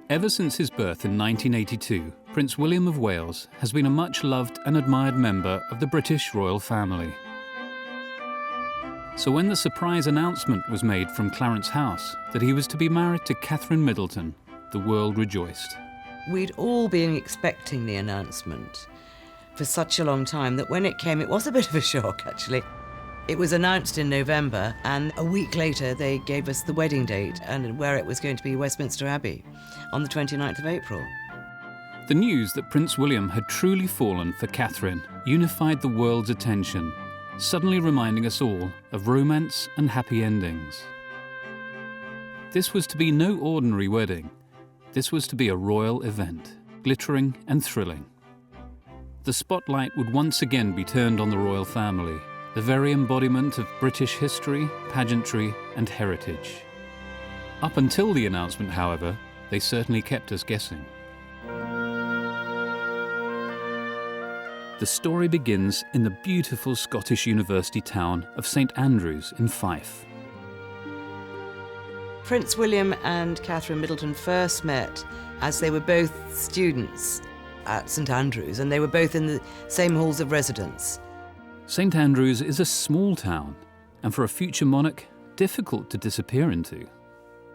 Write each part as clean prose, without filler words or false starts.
Ever since his birth in 1982, Prince William of Wales has been a much-loved and admired member of the British royal family. So when the surprise announcement was made from Clarence House that he was to be married to Catherine Middleton, the world rejoiced. We'd all been expecting the announcement for such a long time that when it came, it was a bit of a shock, actually. It was announced in November, and a week later they gave us the wedding date and where it was going to be Westminster Abbey on the 29th of April. The news that Prince William had truly fallen for Catherine unified the world's attention, suddenly reminding us all of romance and happy endings. This was to be no ordinary wedding. This was to be a royal event, glittering and thrilling. The spotlight would once again be turned on the royal family, the very embodiment of British history, pageantry and heritage. Up until the announcement, however, they certainly kept us guessing. The story begins in the beautiful Scottish university town of St Andrews in Fife. Prince William and Catherine Middleton first met as they were both students at St Andrews, and they were both in the same halls of residence. St Andrews is a small town, and for a future monarch, difficult to disappear into.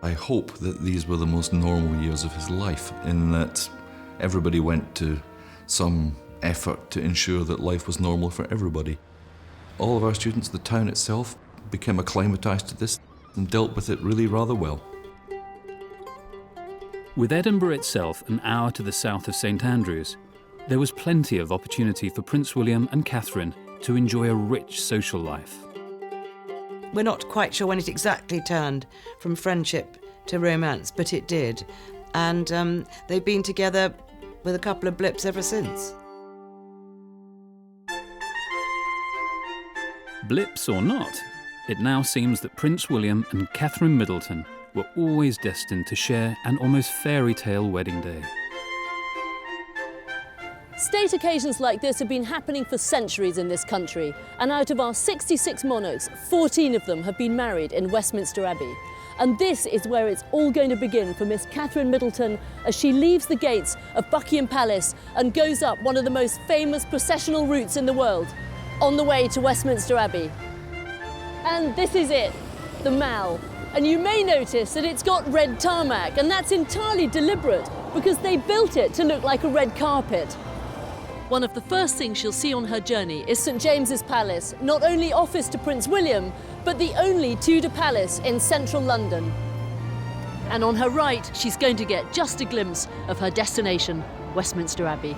I hope that these were the most normal years of his life, in that everybody went to some effort to ensure that life was normal for everybody. All of our students, the town itself, became acclimatised to this and dealt with it really rather well. With Edinburgh itself an hour to the south of St Andrews, there was plenty of opportunity for Prince William and Catherine to enjoy a rich social life. We're not quite sure when it exactly turned from friendship to romance, but it did. And they've been together with a couple of blips ever since. Blips or not, it now seems that Prince William and Catherine Middleton were always destined to share an almost fairy tale wedding day. State occasions like this have been happening for centuries in this country, and out of our 66 monarchs, 14 of them have been married in Westminster Abbey. And this is where it's all going to begin for Miss Catherine Middleton as she leaves the gates of Buckingham Palace and goes up one of the most famous processional routes in the world, on the way to Westminster Abbey. And this is it, the Mall. And you may notice that it's got red tarmac, and that's entirely deliberate because they built it to look like a red carpet. One of the first things she'll see on her journey is St James's Palace, not only office to Prince William, but the only Tudor palace in central London. And on her right, she's going to get just a glimpse of her destination, Westminster Abbey.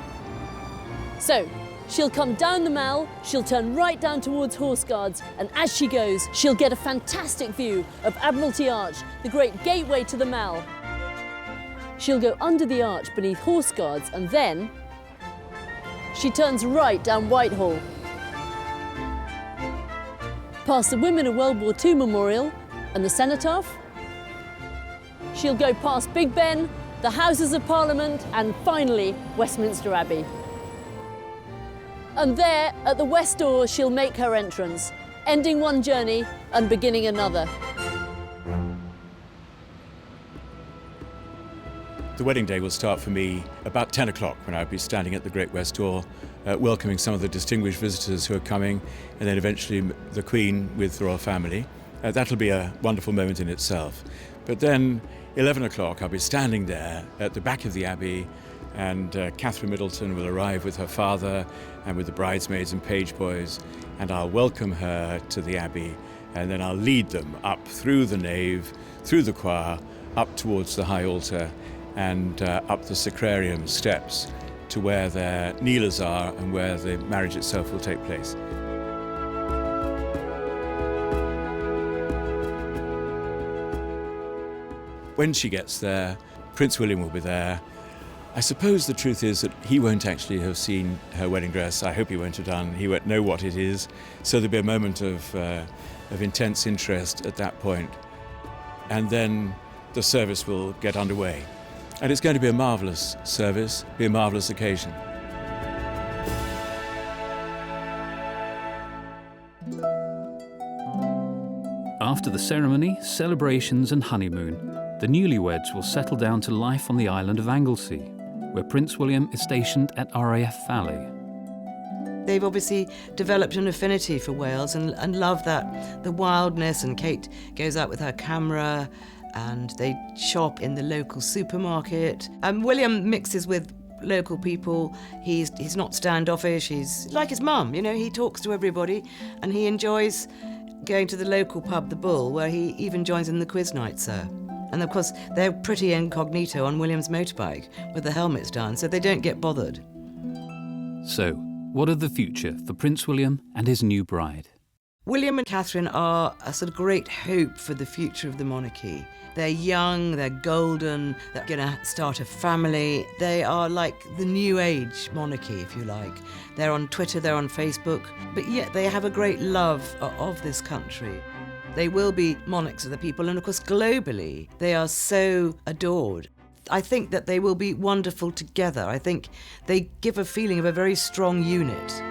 So, she'll come down the Mall, she'll turn right down towards Horse Guards, and as she goes, she'll get a fantastic view of Admiralty Arch, the great gateway to the Mall. She'll go under the arch beneath Horse Guards, and then she turns right down Whitehall, past the Women of World War II Memorial and the Cenotaph. She'll go past Big Ben, the Houses of Parliament, and finally Westminster Abbey. And there, at the west door, she'll make her entrance, ending one journey and beginning another. The wedding day will start for me about 10 o'clock when I'll be standing at the Great West Door, welcoming some of the distinguished visitors who are coming, and then eventually the Queen with the royal family. That'll be a wonderful moment in itself. But then 11 o'clock I'll be standing there at the back of the Abbey, and Catherine Middleton will arrive with her father and with the bridesmaids and page boys, and I'll welcome her to the Abbey, and then I'll lead them up through the nave, through the choir, up towards the high altar, and up the sacrarium steps to where their kneelers are and where the marriage itself will take place. When she gets there, Prince William will be there. I suppose the truth is that he won't actually have seen her wedding dress. I hope he won't have done. He won't know what it is. So there'll be a moment of intense interest at that point. And then the service will get underway. And it's going to be a marvellous service, be a marvellous occasion. After the ceremony, celebrations and honeymoon, the newlyweds will settle down to life on the island of Anglesey, where Prince William is stationed at RAF Valley. They've obviously developed an affinity for Wales and love that, the wildness, and Kate goes out with her camera and they shop in the local supermarket. William mixes with local people. He's not standoffish, he's like his mum, he talks to everybody, and he enjoys going to the local pub, the Bull, where he even joins in the quiz night, sir. And of course, they're pretty incognito on William's motorbike with the helmets down, so they don't get bothered. So, what of the future for Prince William and his new bride? William and Catherine are a sort of great hope for the future of the monarchy. They're young, they're golden, they're going to start a family. They are like the new age monarchy, if you like. They're on Twitter, they're on Facebook, but yet they have a great love of this country. They will be monarchs of the people, and of course globally they are so adored. I think that they will be wonderful together. I think they give a feeling of a very strong unit.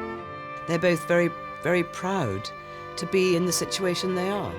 They're both very, very proud to be in the situation they are.